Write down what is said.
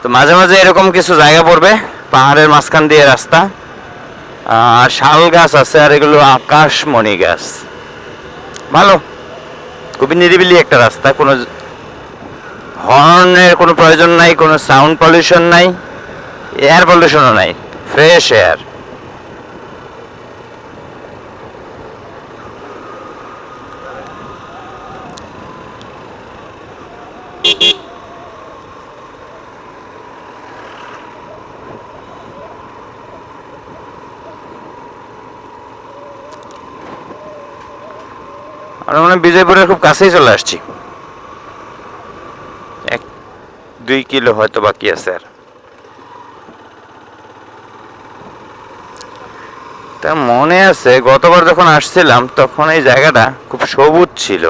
তো মাঝে মাঝে এরকম কিছু জায়গা পড়বে, পাহাড়ের মাঝখান দিয়ে রাস্তা, আর শাল গাছ আছে, আর এগুলো আকাশমণি গাছ। ভালো, খুবই নিরিবিলি একটা রাস্তা, কোনো হর্নের কোনো প্রয়োজন নাই, কোনো সাউন্ড পলিউশন নাই, এয়ার পলিউশনও নাই, ফ্রেশ এয়ার। আমরা মানে বিজয়পুরের খুব কাছেই চলে আসছি, 1-2 কিলো হয়তো বাকি আছে আর। তা মনে আছে গতবার যখন আসছিলাম তখন এই জায়গাটা খুব সবুজ ছিল।